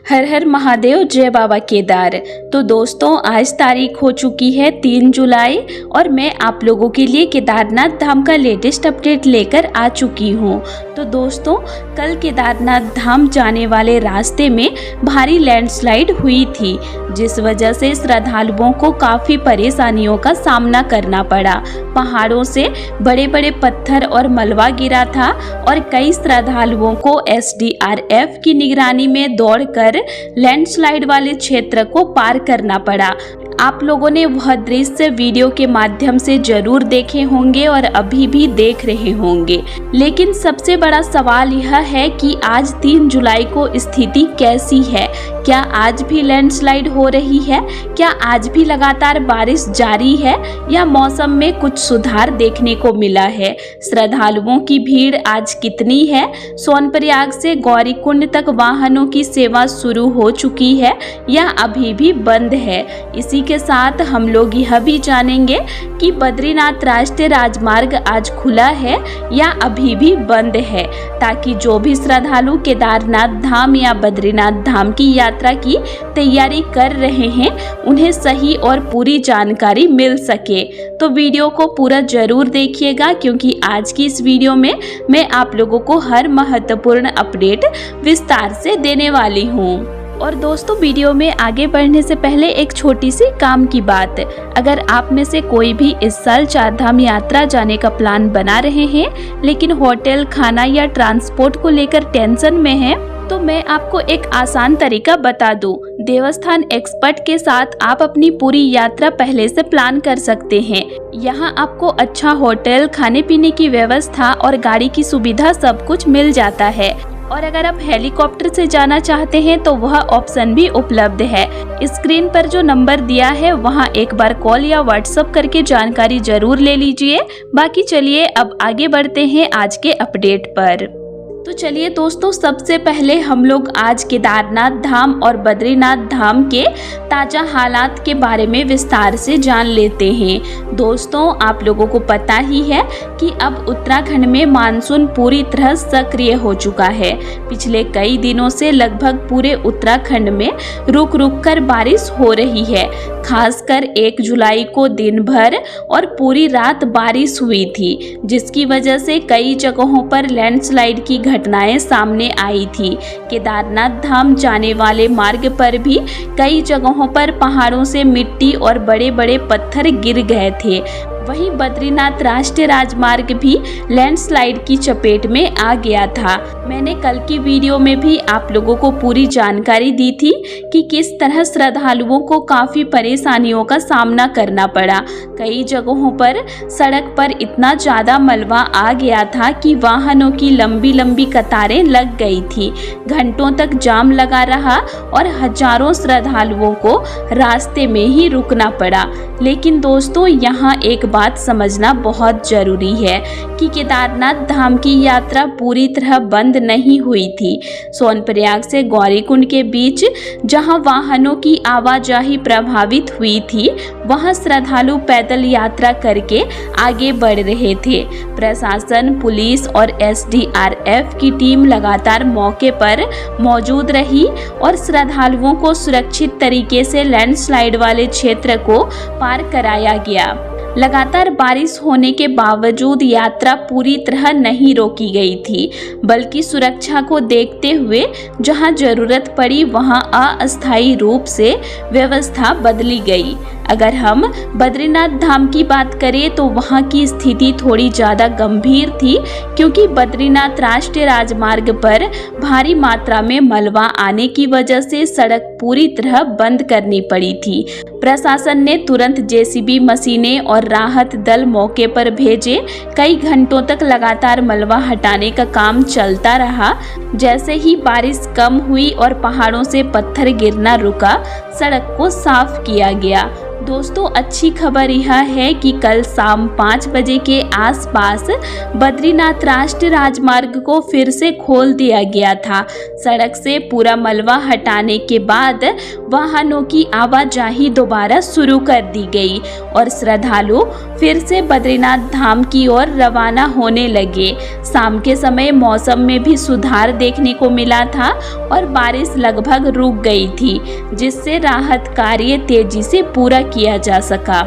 हर हर महादेव, जय बाबा केदार। तो दोस्तों, आज तारीख हो चुकी है 3 जुलाई और मैं आप लोगों के लिए केदारनाथ धाम का लेटेस्ट अपडेट लेकर आ चुकी हूँ। तो दोस्तों, कल केदारनाथ धाम जाने वाले रास्ते में भारी लैंडस्लाइड हुई थी, जिस वजह से श्रद्धालुओं को काफ़ी परेशानियों का सामना करना पड़ा। पहाड़ों से बड़े बड़े पत्थर और मलबा गिरा था और कई श्रद्धालुओं को SDRF की निगरानी में दौड़कर लैंडस्लाइड वाले क्षेत्र को पार करना पड़ा। आप लोगों ने वह दृश्य वीडियो के माध्यम से जरूर देखे होंगे और अभी भी देख रहे होंगे। लेकिन सबसे बड़ा सवाल यह है कि आज 3 जुलाई को स्थिति कैसी है? क्या आज भी लैंडस्लाइड हो रही है? क्या आज भी लगातार बारिश जारी है या मौसम में कुछ सुधार देखने को मिला है? श्रद्धालुओं की भीड़ आज कितनी है? सोनप्रयाग से गौरीकुंड तक वाहनों की सेवा शुरू हो चुकी है या अभी भी बंद है? इसी के साथ हम लोग यह भी जानेंगे कि बद्रीनाथ राष्ट्रीय राजमार्ग आज खुला है या अभी भी बंद है, ताकि जो भी श्रद्धालु केदारनाथ धाम या बद्रीनाथ धाम की यात्रा की तैयारी कर रहे हैं उन्हें सही और पूरी जानकारी मिल सके। तो वीडियो को पूरा जरूर देखिएगा, क्योंकि आज की इस वीडियो में मैं आप लोगों को हर महत्वपूर्ण अपडेट विस्तार से देने वाली हूँ। और दोस्तों, वीडियो में आगे बढ़ने से पहले एक छोटी सी काम की बात। अगर आप में से कोई भी इस साल चारधाम यात्रा जाने का प्लान बना रहे हैं, लेकिन होटल, खाना या ट्रांसपोर्ट को लेकर टेंशन में है, तो मैं आपको एक आसान तरीका बता दूं। देवस्थान एक्सपर्ट के साथ आप अपनी पूरी यात्रा पहले से प्लान कर सकते हैं। यहाँ आपको अच्छा होटल, खाने पीने की व्यवस्था और गाड़ी की सुविधा सब कुछ मिल जाता है। और अगर आप हेलीकॉप्टर से जाना चाहते हैं तो वह ऑप्शन भी उपलब्ध है। स्क्रीन पर जो नंबर दिया है वहां एक बार कॉल या व्हाट्सएप करके जानकारी जरूर ले लीजिए। बाकी चलिए अब आगे बढ़ते हैं आज के अपडेट पर। तो चलिए दोस्तों, सबसे पहले हम लोग आज केदारनाथ धाम और बद्रीनाथ धाम के ताज़ा हालात के बारे में विस्तार से जान लेते हैं। दोस्तों, आप लोगों को पता ही है कि अब उत्तराखंड में मानसून पूरी तरह सक्रिय हो चुका है। पिछले कई दिनों से लगभग पूरे उत्तराखंड में रुक रुक कर बारिश हो रही है। खासकर 1 जुलाई को दिन भर और पूरी रात बारिश हुई थी, जिसकी वजह से कई जगहों पर लैंडस्लाइड की घटनाएं सामने आई थी। केदारनाथ धाम जाने वाले मार्ग पर भी कई जगहों पर पहाड़ों से मिट्टी और बड़े बड़े पत्थर गिर गए थे। वहीं बद्रीनाथ राष्ट्रीय राजमार्ग भी लैंडस्लाइड की चपेट में आ गया था। मैंने कल की वीडियो में भी आप लोगों को पूरी जानकारी दी थी कि किस तरह श्रद्धालुओं को काफ़ी परेशानियों का सामना करना पड़ा। कई जगहों पर सड़क पर इतना ज़्यादा मलबा आ गया था कि वाहनों की लंबी लंबी कतारें लग गई थी। घंटों तक जाम लगा रहा और हजारों श्रद्धालुओं को रास्ते में ही रुकना पड़ा। लेकिन दोस्तों, यहाँ एक बात समझना बहुत जरूरी है कि केदारनाथ धाम की यात्रा पूरी तरह बंद नहीं हुई थी। सोनप्रयाग से गौरीकुंड के बीच जहां वाहनों की आवाजाही प्रभावित हुई थी, वहां श्रद्धालु पैदल यात्रा करके आगे बढ़ रहे थे। प्रशासन, पुलिस और SDRF की टीम लगातार मौके पर मौजूद रही और श्रद्धालुओं को सुरक्षित तरीके से लैंडस्लाइड वाले क्षेत्र को पार कराया गया। लगातार बारिश होने के बावजूद यात्रा पूरी तरह नहीं रोकी गई थी, बल्कि सुरक्षा को देखते हुए जहां जरूरत पड़ी वहां अस्थायी रूप से व्यवस्था बदली गई। अगर हम बद्रीनाथ धाम की बात करें तो वहां की स्थिति थोड़ी ज़्यादा गंभीर थी, क्योंकि बद्रीनाथ राष्ट्रीय राजमार्ग पर भारी मात्रा में मलबा आने की वजह से सड़क पूरी तरह बंद करनी पड़ी थी। प्रशासन ने तुरंत JCB मशीनें और राहत दल मौके पर भेजे। कई घंटों तक लगातार मलबा हटाने का काम चलता रहा। जैसे ही बारिश कम हुई और पहाड़ों से पत्थर गिरना रुका, सड़क को साफ किया गया। दोस्तों अच्छी खबर यह है कि कल शाम 5 बजे के आसपास बद्रीनाथ राष्ट्रीय राजमार्ग को फिर से खोल दिया गया था। सड़क से पूरा मलबा हटाने के बाद वाहनों की आवाजाही दोबारा शुरू कर दी गई और श्रद्धालु फिर से बद्रीनाथ धाम की ओर रवाना होने लगे। शाम के समय मौसम में भी सुधार देखने को मिला था और बारिश लगभग रुक गई थी, जिससे राहत कार्य तेजी से पूरा किया जा सका।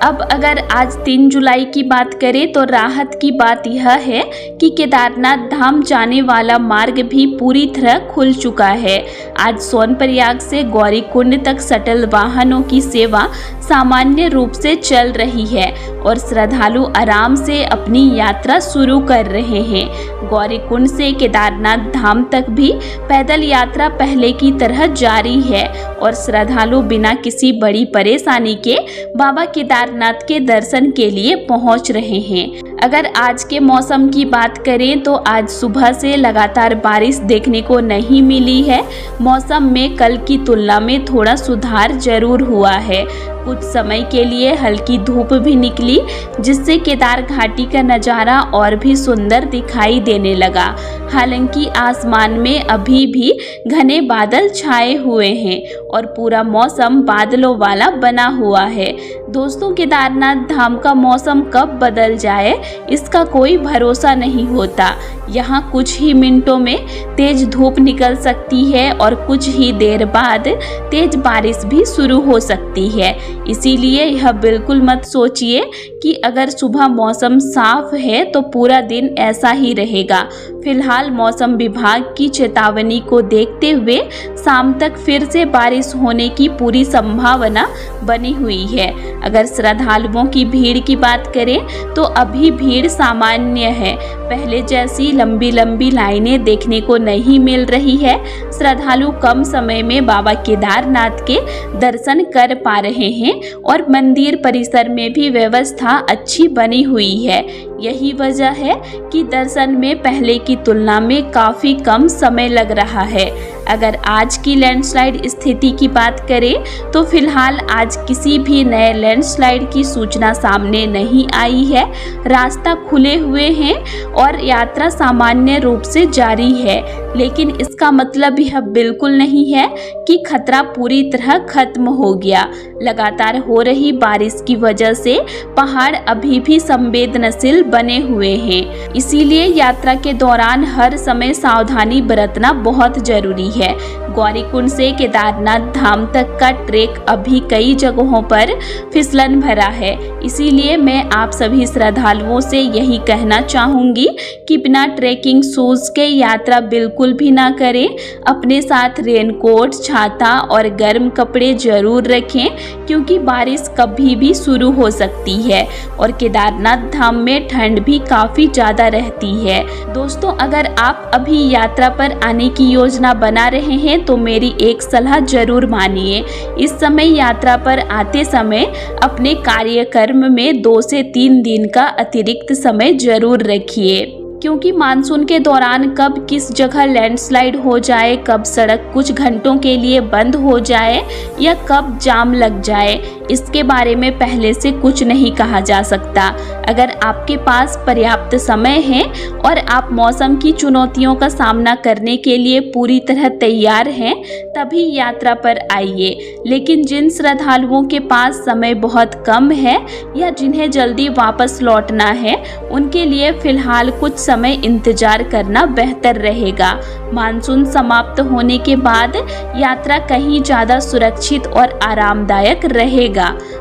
अब अगर आज 3 जुलाई की बात करें तो राहत की बात यह है कि केदारनाथ धाम जाने वाला मार्ग भी पूरी तरह खुल चुका है। आज सोनप्रयाग से गौरीकुंड तक शटल वाहनों की सेवा सामान्य रूप से चल रही है और श्रद्धालु आराम से अपनी यात्रा शुरू कर रहे हैं। गौरीकुंड से केदारनाथ धाम तक भी पैदल यात्रा पहले की तरह जारी है और श्रद्धालु बिना किसी बड़ी परेशानी के बाबा केदारनाथ के दर्शन के लिए पहुंच रहे हैं। अगर आज के मौसम की बात करें तो आज सुबह से लगातार बारिश देखने को नहीं मिली है। मौसम में कल की तुलना में थोड़ा सुधार जरूर हुआ है। कुछ समय के लिए हल्की धूप भी निकली, जिससे केदार घाटी का नज़ारा और भी सुंदर दिखाई देने लगा। हालांकि आसमान में अभी भी घने बादल छाए हुए हैं और पूरा मौसम बादलों वाला बना हुआ है। दोस्तों केदारनाथ धाम का मौसम कब बदल जाए इसका कोई भरोसा नहीं होता। यहाँ कुछ ही मिनटों में तेज धूप निकल सकती है और कुछ ही देर बाद तेज बारिश भी शुरू हो सकती है। इसीलिए यह बिल्कुल मत सोचिए कि अगर सुबह मौसम साफ है तो पूरा दिन ऐसा ही रहेगा। फिलहाल मौसम विभाग की चेतावनी को देखते हुए शाम तक फिर से बारिश होने की पूरी संभावना बनी हुई है। अगर श्रद्धालुओं की भीड़ की बात करें तो अभी भीड़ सामान्य है। पहले जैसी लंबी लंबी लाइनें देखने को नहीं मिल रही है। श्रद्धालु कम समय में बाबा केदारनाथ के दर्शन कर पा रहे हैं और मंदिर परिसर में भी व्यवस्था अच्छी बनी हुई है। यही वजह है कि दर्शन में पहले की तुलना में काफ़ी कम समय लग रहा है। अगर आज की लैंडस्लाइड स्थिति की बात करें तो फिलहाल आज किसी भी नए लैंडस्लाइड की सूचना सामने नहीं आई है। रास्ता खुले हुए हैं और यात्रा सामान्य रूप से जारी है, लेकिन इसका मतलब यह बिल्कुल नहीं है कि खतरा पूरी तरह खत्म हो गया। लगातार हो रही बारिश की वजह से पहाड़ अभी भी संवेदनशील बने हुए हैं, इसीलिए यात्रा के दौरान हर समय सावधानी बरतना बहुत जरूरी है। गौरीकुंड से केदारनाथ धाम तक का ट्रैक अभी कई जगहों पर फिसलन भरा है, इसीलिए मैं आप सभी श्रद्धालुओं से यही कहना चाहूँगी कि बिना ट्रैकिंग शूज के यात्रा बिल्कुल भी ना करें। अपने साथ रेनकोट, छाता और गर्म कपड़े जरूर रखें, क्योंकि बारिश कभी भी शुरू हो सकती है और केदारनाथ धाम में ठंड भी काफ़ी ज़्यादा रहती है। दोस्तों अगर आप अभी यात्रा पर आने की योजना बना रहे हैं तो मेरी एक सलाह जरूर मानिए। इस समय यात्रा पर आते समय अपने कार्यक्रम में 2 से 3 दिन का अतिरिक्त समय जरूर रखिए, क्योंकि मानसून के दौरान कब किस जगह लैंडस्लाइड हो जाए, कब सड़क कुछ घंटों के लिए बंद हो जाए या कब जाम लग जाए, इसके बारे में पहले से कुछ नहीं कहा जा सकता। अगर आपके पास पर्याप्त समय है और आप मौसम की चुनौतियों का सामना करने के लिए पूरी तरह तैयार हैं, तभी यात्रा पर आइए। लेकिन जिन श्रद्धालुओं के पास समय बहुत कम है या जिन्हें जल्दी वापस लौटना है, उनके लिए फिलहाल कुछ समय इंतजार करना बेहतर रहेगा। मानसून समाप्त होने के बाद यात्रा कहीं ज़्यादा सुरक्षित और आरामदायक रहेगा।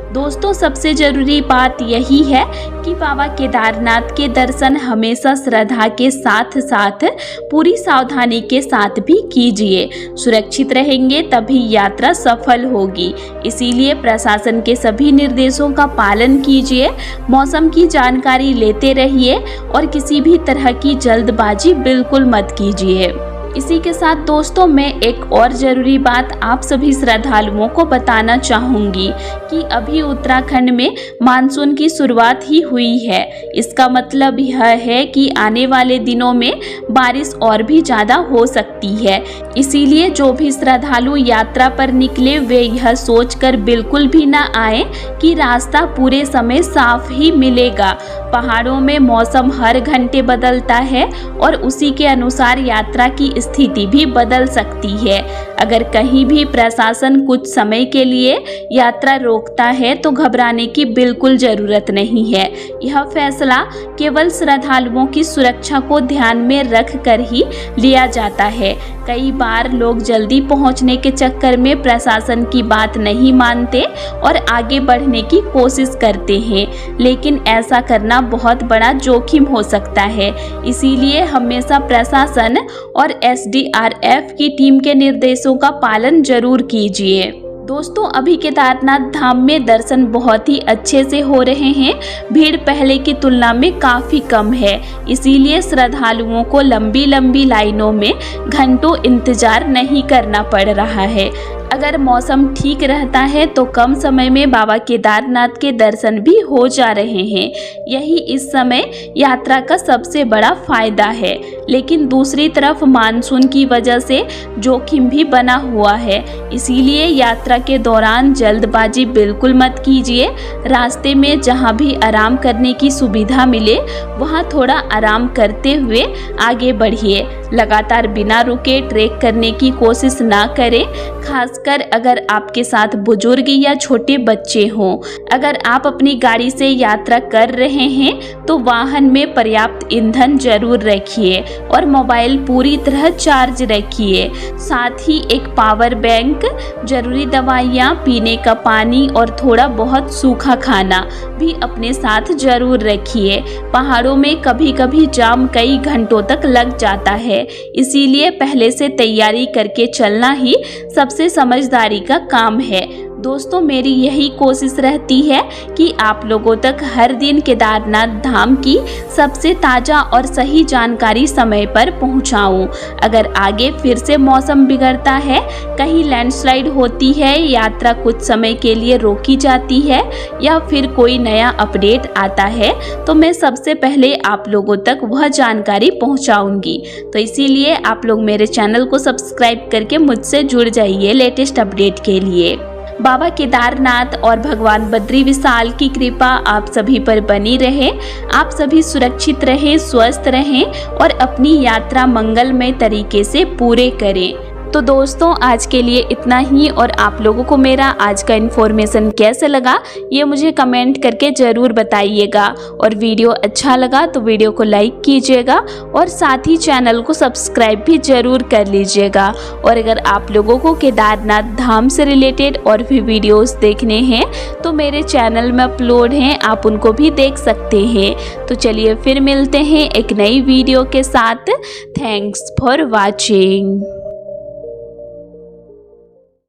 दोस्तों सबसे जरूरी बात यही है कि बाबा केदारनाथ के दर्शन हमेशा श्रद्धा के साथ साथ पूरी सावधानी के साथ भी कीजिए। सुरक्षित रहेंगे तभी यात्रा सफल होगी। इसीलिए प्रशासन के सभी निर्देशों का पालन कीजिए, मौसम की जानकारी लेते रहिए और किसी भी तरह की जल्दबाजी बिल्कुल मत कीजिए। इसी के साथ दोस्तों मैं एक और ज़रूरी बात आप सभी श्रद्धालुओं को बताना चाहूँगी कि अभी उत्तराखंड में मानसून की शुरुआत ही हुई है। इसका मतलब यह है कि आने वाले दिनों में बारिश और भी ज़्यादा हो सकती है। इसीलिए जो भी श्रद्धालु यात्रा पर निकले वे यह सोचकर बिल्कुल भी ना आए कि रास्ता पूरे समय साफ ही मिलेगा। पहाड़ों में मौसम हर घंटे बदलता है और उसी के अनुसार यात्रा की स्थिति भी बदल सकती है। अगर कहीं भी प्रशासन कुछ समय के लिए यात्रा रोकता है तो घबराने की बिल्कुल ज़रूरत नहीं है। यह फैसला केवल श्रद्धालुओं की सुरक्षा को ध्यान में रख कर ही लिया जाता है। कई बार लोग जल्दी पहुंचने के चक्कर में प्रशासन की बात नहीं मानते और आगे बढ़ने की कोशिश करते हैं, लेकिन ऐसा करना बहुत बड़ा जोखिम हो सकता है। इसीलिए हमेशा प्रशासन और SDRF की टीम के निर्देशों का पालन जरूर कीजिए। दोस्तों अभी केदारनाथ धाम में दर्शन बहुत ही अच्छे से हो रहे हैं। भीड़ पहले की तुलना में काफ़ी कम है, इसीलिए श्रद्धालुओं को लंबी लंबी लाइनों में घंटों इंतजार नहीं करना पड़ रहा है। अगर मौसम ठीक रहता है तो कम समय में बाबा केदारनाथ के दर्शन भी हो जा रहे हैं। यही इस समय यात्रा का सबसे बड़ा फायदा है। लेकिन दूसरी तरफ मानसून की वजह से जोखिम भी बना हुआ है, इसीलिए यात्रा के दौरान जल्दबाजी बिल्कुल मत कीजिए। रास्ते में जहां भी आराम करने की सुविधा मिले वहां थोड़ा आराम करते हुए आगे बढ़िए। लगातार बिना रुके ट्रेक करने की कोशिश ना करें, खासकर अगर आपके साथ बुजुर्ग या छोटे बच्चे हों। अगर आप अपनी गाड़ी से यात्रा कर रहे हैं तो वाहन में पर्याप्त ईंधन जरूर रखिए और मोबाइल पूरी तरह चार्ज रखिए। साथ ही एक पावर बैंक, जरूरी दवाइयाँ, पीने का पानी और थोड़ा बहुत सूखा खाना भी अपने साथ जरूर रखिए। पहाड़ों में कभी कभी जाम कई घंटों तक लग जाता है, इसीलिए पहले से तैयारी करके चलना ही सबसे समझदारी का काम है। दोस्तों मेरी यही कोशिश रहती है कि आप लोगों तक हर दिन केदारनाथ धाम की सबसे ताज़ा और सही जानकारी समय पर पहुंचाऊं। अगर आगे फिर से मौसम बिगड़ता है, कहीं लैंडस्लाइड होती है, यात्रा कुछ समय के लिए रोकी जाती है या फिर कोई नया अपडेट आता है तो मैं सबसे पहले आप लोगों तक वह जानकारी पहुंचाऊंगी। तो इसीलिए आप लोग मेरे चैनल को सब्सक्राइब करके मुझसे जुड़ जाइए लेटेस्ट अपडेट के लिए। बाबा केदारनाथ और भगवान बद्री विशाल की कृपा आप सभी पर बनी रहे। आप सभी सुरक्षित रहें, स्वस्थ रहें और अपनी यात्रा मंगलमय तरीके से पूरे करें। तो दोस्तों आज के लिए इतना ही, और आप लोगों को मेरा आज का इन्फॉर्मेशन कैसे लगा ये मुझे कमेंट करके ज़रूर बताइएगा। और वीडियो अच्छा लगा तो वीडियो को लाइक कीजिएगा और साथ ही चैनल को सब्सक्राइब भी ज़रूर कर लीजिएगा। और अगर आप लोगों को केदारनाथ धाम से रिलेटेड और भी वीडियोस देखने हैं तो मेरे चैनल में अपलोड हैं, आप उनको भी देख सकते हैं। तो चलिए फिर मिलते हैं एक नई वीडियो के साथ। Thanks for watching.